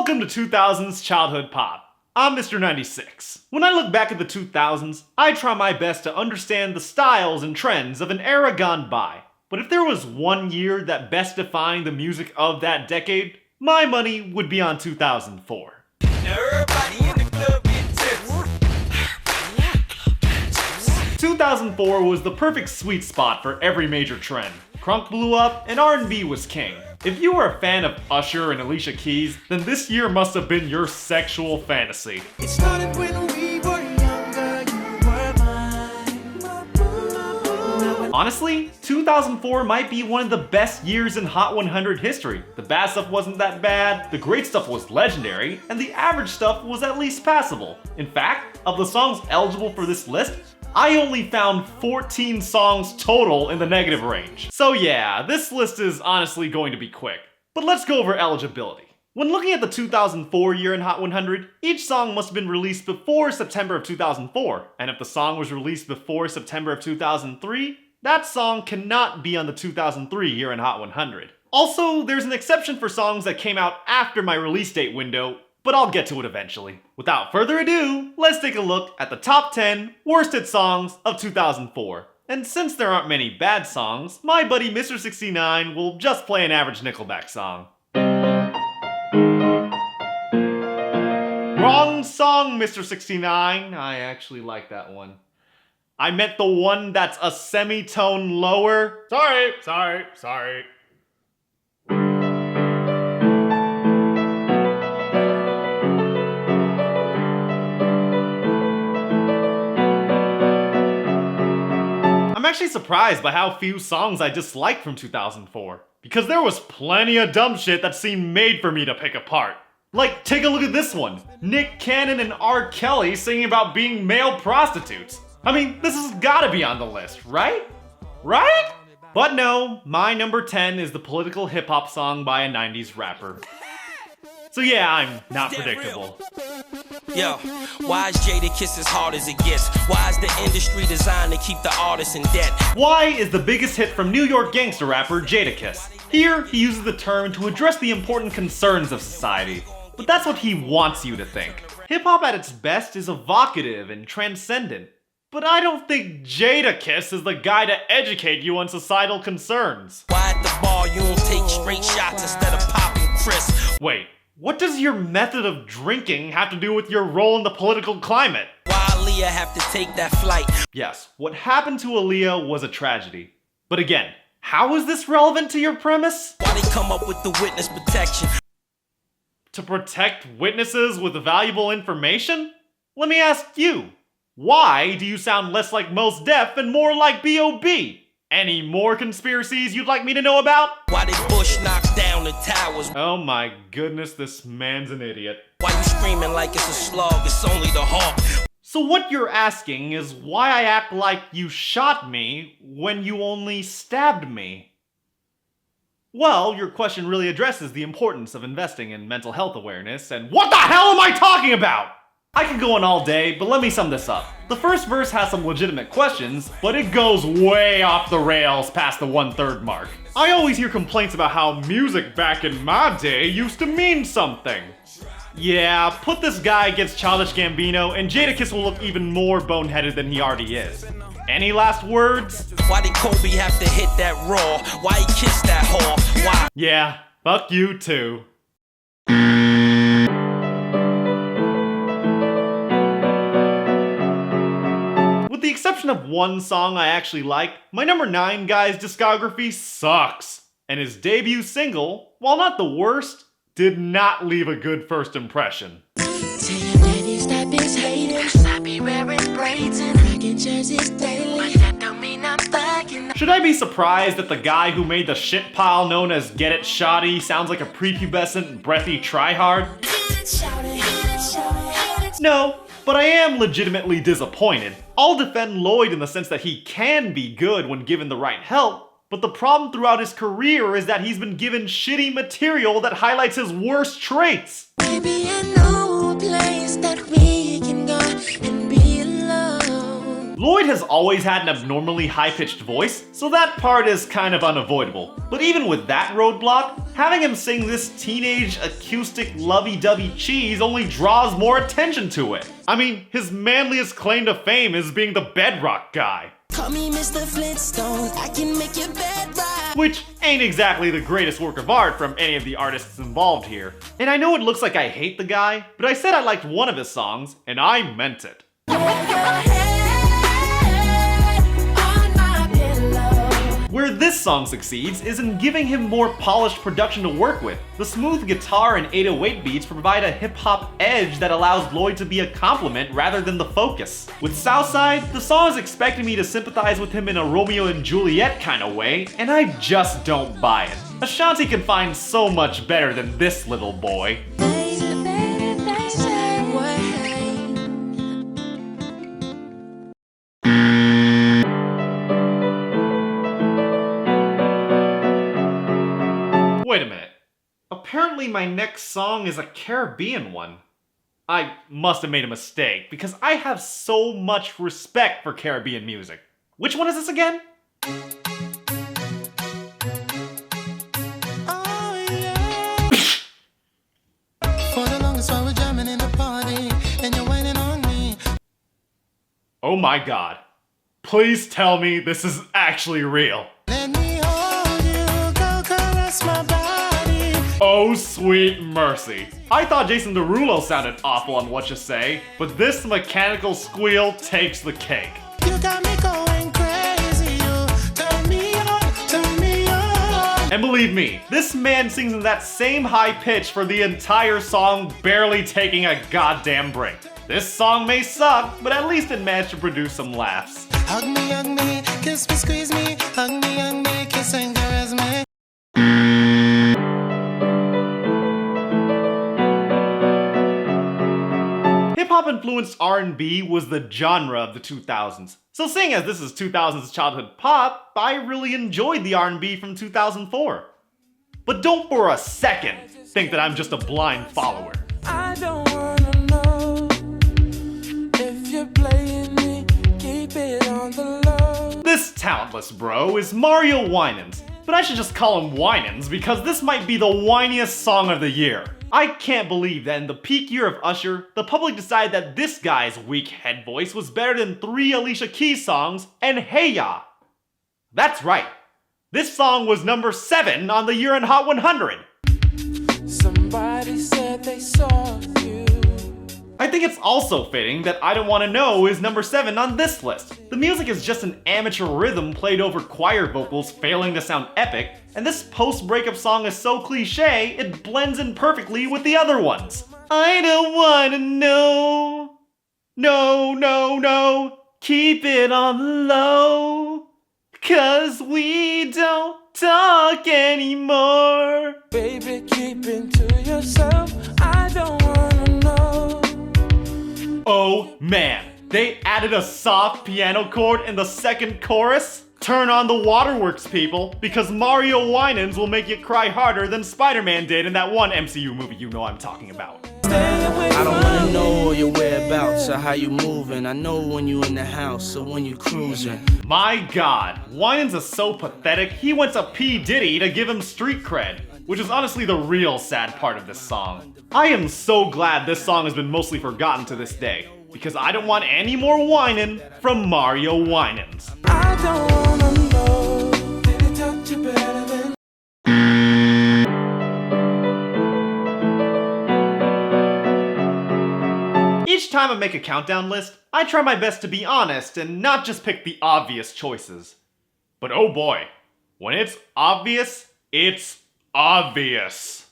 Welcome to 2000s Childhood Pop. I'm Mr. 96. When I look back at the 2000s, I try my best to understand the styles and trends of an era gone by. But if there was one year that best defined the music of that decade, my money would be on 2004. Everybody in the club get tips. 2004 was the perfect sweet spot for every major trend. Crunk blew up and R&B was king. If you were a fan of Usher and Alicia Keys, then this year must have been your sexual fantasy. It started when we were younger, you were mine. Honestly, 2004 might be one of the best years in Hot 100 history. The bad stuff wasn't that bad, the great stuff was legendary, and the average stuff was at least passable. In fact, of the songs eligible for this list, I only found 14 songs total in the negative range. So yeah, this list is honestly going to be quick. But let's go over eligibility. When looking at the 2004 year in Hot 100, each song must have been released before September of 2004, and if the song was released before September of 2003, that song cannot be on the 2003 year in Hot 100. Also, there's an exception for songs that came out after my release date window, but I'll get to it eventually. Without further ado, let's take a look at the top 10 worst hit songs of 2004. And since there aren't many bad songs, my buddy Mr. 69 will just play an average Nickelback song. Wrong song, Mr. 69. I actually like that one. I meant the one that's a semitone lower. Sorry. I'm actually surprised by how few songs I dislike from 2004, because there was plenty of dumb shit that seemed made for me to pick apart. Like, take a look at this one. Nick Cannon and R. Kelly singing about being male prostitutes. I mean, this has gotta be on the list, right? Right? But no, my number 10 is the political hip-hop song by a 90s rapper. So yeah, I'm not predictable. Yo, why is Jadakiss as hard as it gets? Why is the industry designed to keep the artists in debt? Why is the biggest hit from New York gangster rapper Jadakiss? Here, he uses the term to address the important concerns of society. But that's what he wants you to think. Hip-hop at its best is evocative and transcendent. But I don't think Jadakiss is the guy to educate you on societal concerns. Why at the bar you don't take straight shots instead of popping Chris? Wait, what does your method of drinking have to do with your role in the political climate? Why Aaliyah have to take that flight? Yes, what happened to Aaliyah was a tragedy. But again, how is this relevant to your premise? Why they come up with the witness protection? To protect witnesses with valuable information? Let me ask you, why do you sound less like Mos Def and more like B.O.B.? Any more conspiracies you'd like me to know about? Why did Bush knock down the towers? Oh my goodness, this man's an idiot. Why you screaming like it's a slug? It's only the hawk. So what you're asking is why I act like you shot me when you only stabbed me? Well, your question really addresses the importance of investing in mental health awareness, and what the hell am I talking about? I could go on all day, but let me sum this up. The first verse has some legitimate questions, but it goes way off the rails past the 1/3 mark. I always hear complaints about how music back in my day used to mean something. Yeah, put this guy against Childish Gambino and Jadakiss will look even more boneheaded than he already is. Any last words? Why did Kobe have to hit that raw? Why he kissed that whore? Why? Yeah, fuck you too. With the exception of one song I actually like, my number 9 guy's discography sucks. And his debut single, while not the worst, did not leave a good first impression. Should I be surprised that the guy who made the shit pile known as Get It Shoddy sounds like a prepubescent, breathy tryhard? No, but I am legitimately disappointed. I'll defend Lloyd in the sense that he can be good when given the right help, but the problem throughout his career is that he's been given shitty material that highlights his worst traits. Lloyd has always had an abnormally high-pitched voice, so that part is kind of unavoidable. But even with that roadblock, having him sing this teenage acoustic lovey-dovey cheese only draws more attention to it. I mean, his manliest claim to fame is being the bedrock guy. Call me Mr. Flintstone, I can make your bed right. Which ain't exactly the greatest work of art from any of the artists involved here. And I know it looks like I hate the guy, but I said I liked one of his songs, and I meant it. Put your head on my pillow. Where this song succeeds is in giving him more polished production to work with. The smooth guitar and 808 beats provide a hip-hop edge that allows Lloyd to be a complement rather than the focus. With Southside, the song is expecting me to sympathize with him in a Romeo and Juliet kind of way, and I just don't buy it. Ashanti can find so much better than this little boy. Wait a minute. Apparently my next song is a Caribbean one. I must have made a mistake, because I have so much respect for Caribbean music. Which one is this again? Oh, yeah. For the longest while we're jamming in the party, and you're waiting on me. Oh my god. Please tell me this is actually real. Let me hold you, go caress my body. Oh sweet mercy. I thought Jason Derulo sounded awful on What You Say, but this mechanical squeal takes the cake. You got me going crazy, you turn me on, turn me on. And believe me, this man sings in that same high pitch for the entire song, barely taking a goddamn break. This song may suck, but at least it managed to produce some laughs. Hug me, kiss me, squeeze me, hug me, kiss and caress me. Hip-hop influenced R&B was the genre of the 2000s. So seeing as this is 2000s childhood pop, I really enjoyed the R&B from 2004. But don't for a second think that I'm just a blind follower. I don't wanna know if you're playing me, keep it on the low. This talentless bro is Mario Winans, but I should just call him Winans because this might be the whiniest song of the year. I can't believe that in the peak year of Usher, the public decided that this guy's weak head voice was better than 3 Alicia Keys songs and Hey Ya. That's right. This song was number 7 on the Year in Hot 100. Somebody said they saw you. I think it's also fitting that I Don't Wanna Know is number 7 on this list. The music is just an amateur rhythm played over choir vocals failing to sound epic, and this post-breakup song is so cliche, it blends in perfectly with the other ones. I don't wanna know. No, no, no. Keep it on the low. 'Cause we don't talk anymore. Baby, keep it to yourself. I don't wanna know. Oh man, they added a soft piano chord in the second chorus? Turn on the waterworks, people, because Mario Winans will make you cry harder than Spider-Man did in that one MCU movie you know I'm talking about. Stay away I don't from wanna me. know your whereabouts or how you moving. I know when you in the house or when you cruising. My god, Winans is so pathetic, he went to P. Diddy to give him street cred, which is honestly the real sad part of this song. I am so glad this song has been mostly forgotten to this day, because I don't want any more whining from Mario Winans. I don't wanna know. Did it touch you better than Each time I make a countdown list, I try my best to be honest and not just pick the obvious choices. But oh boy, when it's obvious, it's obvious.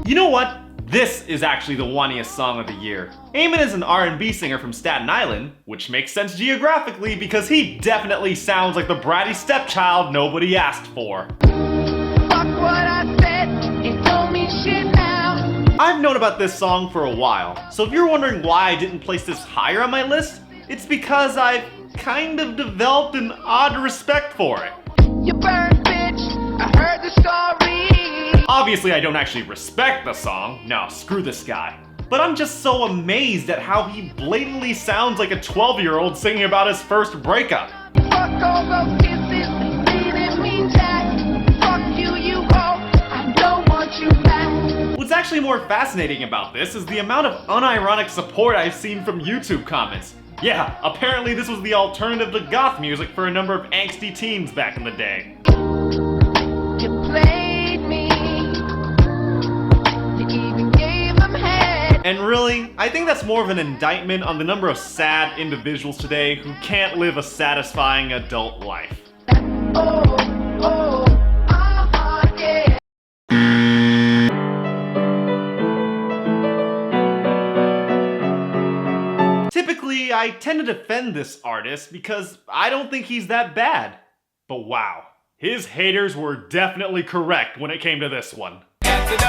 You know what? This is actually the whiniest song of the year. Eamon is an R&B singer from Staten Island, which makes sense geographically because he definitely sounds like the bratty stepchild nobody asked for. I've known about this song for a while, so if you're wondering why I didn't place this higher on my list, it's because I've kind of developed an odd respect for it. You burn, bitch. I heard the story. Obviously, I don't actually respect the song. No, screw this guy. But I'm just so amazed at how he blatantly sounds like a 12-year-old singing about his first breakup. Fuck all those kisses, they didn't mean jack. Fuck you, you hoe, I don't want you back. What's actually more fascinating about this is the amount of unironic support I've seen from YouTube comments. Yeah, apparently this was the alternative to goth music for a number of angsty teens back in the day. You played me, you even gave them head. And really, I think that's more of an indictment on the number of sad individuals today who can't live a satisfying adult life. Oh, oh, yeah. Typically, I tend to defend this artist because I don't think he's that bad. But wow, his haters were definitely correct when it came to this one. I'm still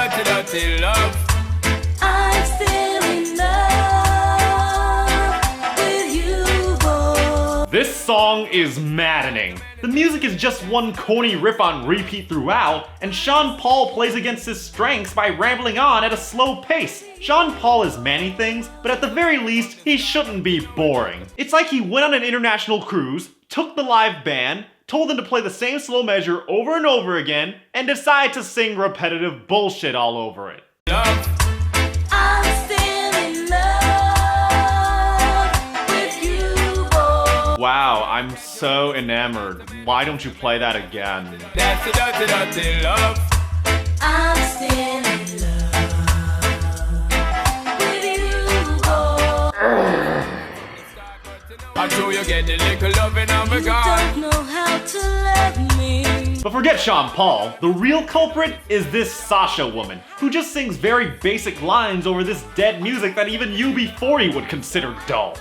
in love with you, boy. This song is maddening. The music is just one corny riff on repeat throughout, and Sean Paul plays against his strengths by rambling on at a slow pace. Sean Paul is many things, but at the very least, he shouldn't be boring. It's like he went on an international cruise, took the live band, told them to play the same slow measure over and over again, and decided to sing repetitive bullshit all over it. I'm still in love with you, boy. Wow, I'm so enamored. Why don't you play that again? I'm still in love with you, boy. I know you get the little loving on my You God. don't know how to love me. But forget Sean Paul, the real culprit is this Sasha woman, who just sings very basic lines over this dead music that even UB40 would consider dull.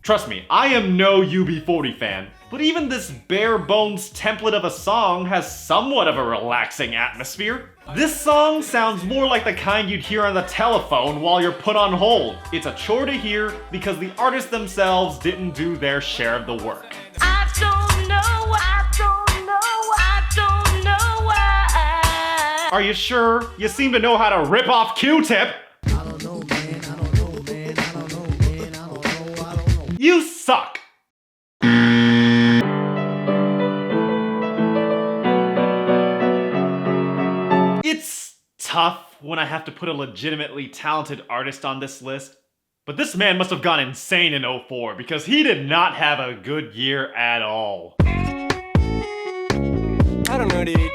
Trust me, I am no UB40 fan, but even this bare bones template of a song has somewhat of a relaxing atmosphere. This song sounds more like the kind you'd hear on the telephone while you're put on hold. It's a chore to hear because the artists themselves didn't do their share of the work. I don't know why. Are you sure? You seem to know how to rip off Q-Tip. You suck. It's tough when I have to put a legitimately talented artist on this list, but this man must have gone insane in 04 because he did not have a good year at all. I don't know, dude.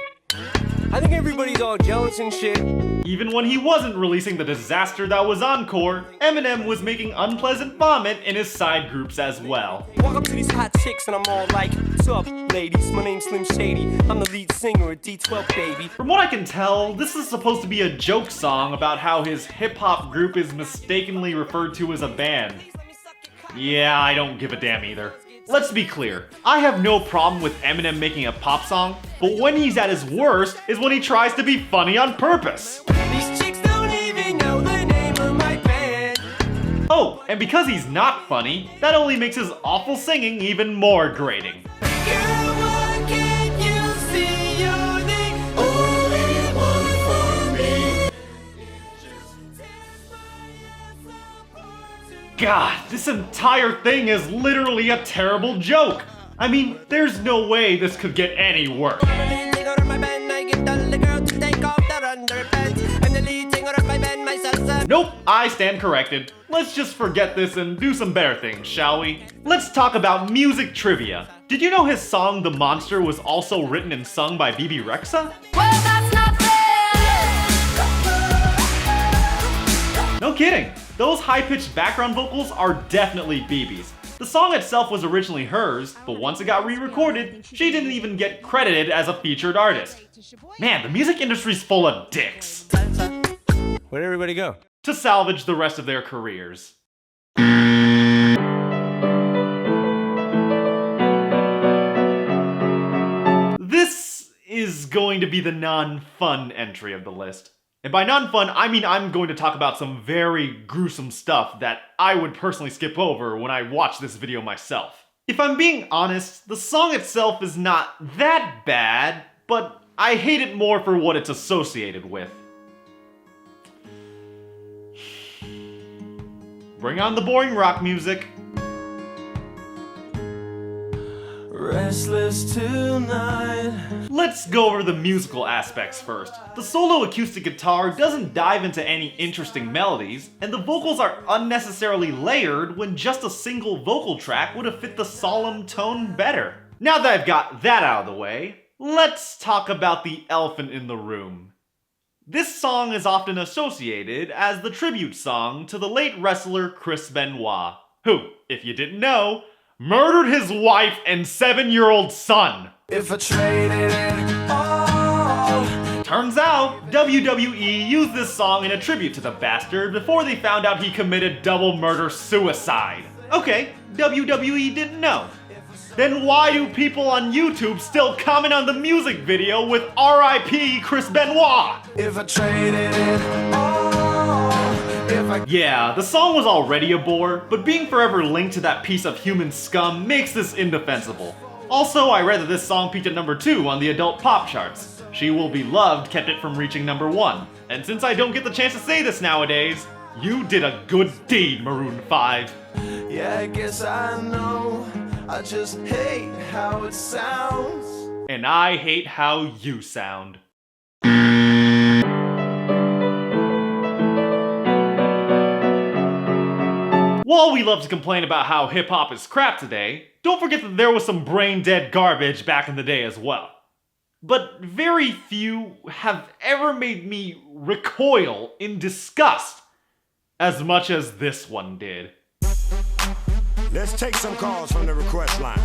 I think everybody's all jealous and shit. Even when he wasn't releasing the disaster that was Encore, Eminem was making unpleasant vomit in his side groups as well. Walk up to these hot chicks and I'm all like, "What's up, ladies? My name's Slim Shady. I'm the lead singer at D12, baby." From what I can tell, this is supposed to be a joke song about how his hip-hop group is mistakenly referred to as a band. Yeah, I don't give a damn either. Let's be clear, I have no problem with Eminem making a pop song, but when he's at his worst is when he tries to be funny on purpose. These chicks don't even know the name of my band. Oh, and because he's not funny, that only makes his awful singing even more grating. Girl, why can't you see you're the only one for me? God, this entire thing is literally a terrible joke. I mean, there's no way this could get any worse. Nope, I stand corrected. Let's just forget this and do some better things, shall we? Let's talk about music trivia. Did you know his song The Monster was also written and sung by Bebe Rexha? Well, that's not fair. No kidding. Those high-pitched background vocals are definitely Bebe's. The song itself was originally hers, but once it got re-recorded, she didn't even get credited as a featured artist. Man, the music industry's full of dicks. Where'd everybody go? To salvage the rest of their careers. This is going to be the non-fun entry of the list. And by non-fun, I mean I'm going to talk about some very gruesome stuff that I would personally skip over when I watch this video myself. If I'm being honest, the song itself is not that bad, but I hate it more for what it's associated with. Bring on the boring rock music. Restless tonight. Let's go over the musical aspects first. The solo acoustic guitar doesn't dive into any interesting melodies, and the vocals are unnecessarily layered when just a single vocal track would have fit the solemn tone better. Now that I've got that out of the way, let's talk about the elephant in the room. This song is often associated as the tribute song to the late wrestler Chris Benoit, who, if you didn't know, murdered his wife and 7-year-old son. If I traded it all. Turns out, WWE used this song in a tribute to the bastard before they found out he committed double murder-suicide. Okay, WWE didn't know. Then why do people on YouTube still comment on the music video with RIP Chris Benoit? If I traded it all. If I Yeah, the song was already a bore, but being forever linked to that piece of human scum makes this indefensible. Also, I read that this song peaked at number 2 on the adult pop charts. She Will Be Loved kept it from reaching number 1. And since I don't get the chance to say this nowadays, you did a good deed, Maroon 5. Yeah, I guess I know. I just hate how it sounds. And I hate how you sound. While we love to complain about how hip-hop is crap today, don't forget that there was some brain-dead garbage back in the day as well. But very few have ever made me recoil in disgust as much as this one did. Let's take some calls from the request line.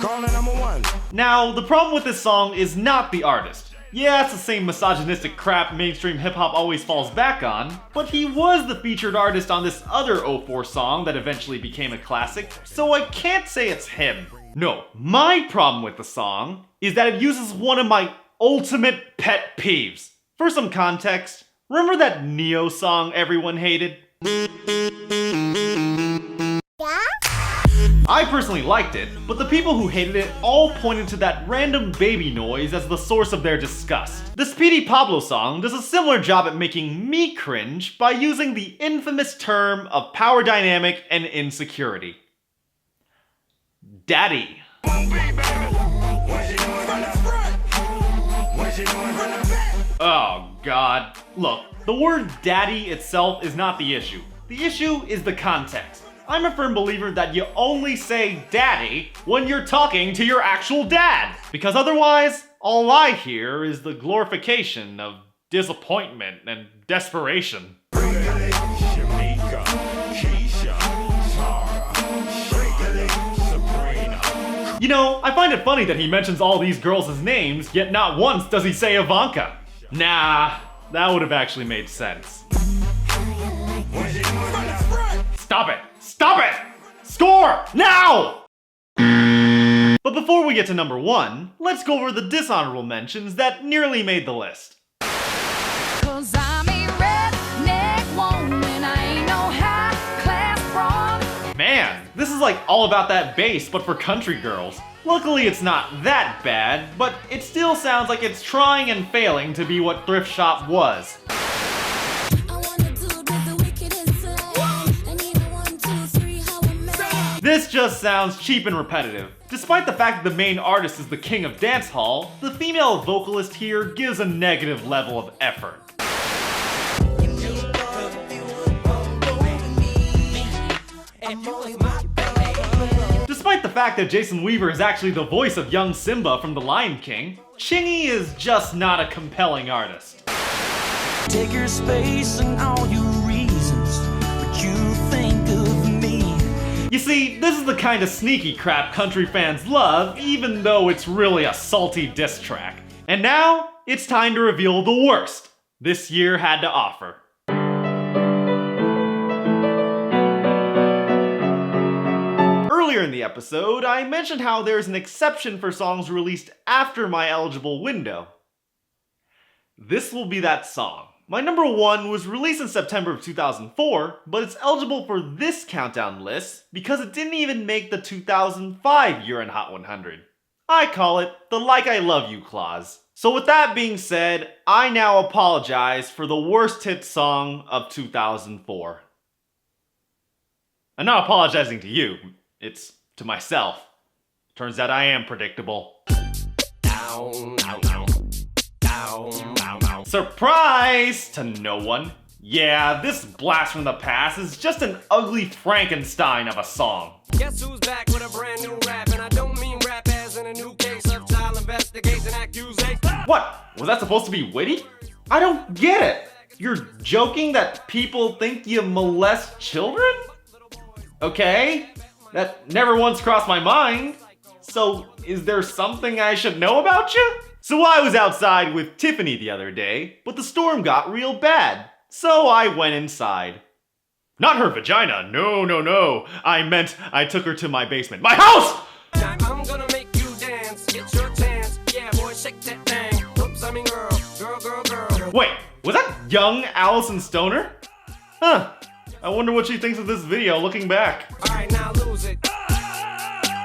Caller number 1. Now, the problem with this song is not the artist. Yeah, it's the same misogynistic crap mainstream hip-hop always falls back on, but he was the featured artist on this other 04 song that eventually became a classic, so I can't say it's him. No, my problem with the song is that it uses one of my ultimate pet peeves. For some context, remember that Neo song everyone hated? I personally liked it, but the people who hated it all pointed to that random baby noise as the source of their disgust. The Speedy Pablo song does a similar job at making me cringe by using the infamous term of power dynamic and insecurity. Daddy. Oh god. Look, the word daddy itself is not the issue. The issue is the context. I'm a firm believer that you only say daddy when you're talking to your actual dad. Because otherwise, all I hear is the glorification of disappointment and desperation. You know, I find it funny that he mentions all these girls' names, yet not once does he say Ivanka. Nah, that would have actually made sense. Stop it! Stop it! Score! Now! But before we get to number 1, let's go over the dishonorable mentions that nearly made the list. 'Cause I'm a redneck woman, I ain't no high-class broad. Man, this is like All About That Bass, but for country girls. Luckily it's not that bad, but it still sounds like it's trying and failing to be what Thrift Shop was. This just sounds cheap and repetitive. Despite the fact that the main artist is the king of dancehall, the female vocalist here gives a negative level of effort. Despite the fact that Jason Weaver is actually the voice of young Simba from The Lion King, Chingy is just not a compelling artist. Take your space and all your reasons, but you think of me. You see, this is the kind of sneaky crap country fans love, even though it's really a salty diss track. And now, it's time to reveal the worst this year had to offer. Earlier in the episode, I mentioned how there's an exception for songs released after my eligible window. This will be that song. My number 1 was released in September of 2004, but it's eligible for this countdown list because it didn't even make the 2005 Year in Hot 100. I call it the Like I Love You clause. So with that being said, I now apologize for the worst hit song of 2004. I'm not apologizing to you, it's to myself. Turns out I am predictable. Down, down, down. Down, down, down. Surprise to no one. Yeah, this blast from the past is just an ugly Frankenstein of a song. Guess who's back with a brand new rap? And I don't mean rap as in a new case of child investigation accusation. What? Was that supposed to be witty? I don't get it. You're joking that people think you molest children? Okay, that never once crossed my mind. So, is there something I should know about you? So I was outside with Tiffany the other day, but the storm got real bad. So I went inside. Not her vagina, no. I meant I took her to my basement. My house! I'm gonna make you dance, get your chance. Yeah, boy, shake that thing. Oops, I mean girl. Wait, was that young Allison Stoner? Huh, I wonder what she thinks of this video looking back. Alright, now lose it.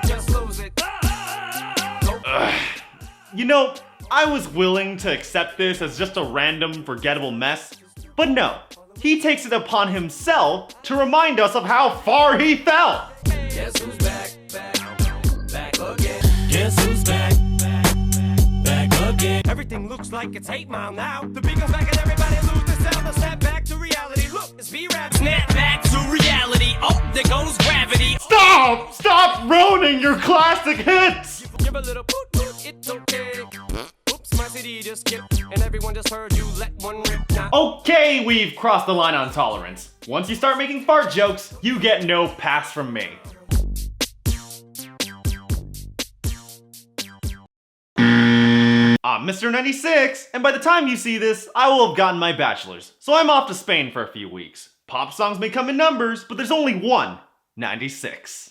Just lose it. You know, I was willing to accept this as just a random, forgettable mess, but no. He takes it upon himself to remind us of how far he fell. Guess who's back again. Guess who's back again? Everything looks like it's 8 Mile now. The beat goes back and everybody lose the sound. Now snap back to reality. Look, it's B-Rap. Snap back to reality. Oh, there goes gravity. Stop ruining your classic hits! Give a little poot poot, it's okay. Oops, my CD just skipped, and everyone just heard you let one rip. Now, Okay, we've crossed the line on tolerance. Once you start making fart jokes, you get no pass from me. I'm Mr. 96, and by the time you see this, I will have gotten my bachelor's. So I'm off to Spain for a few weeks. Pop songs may come in numbers, but there's only one 96.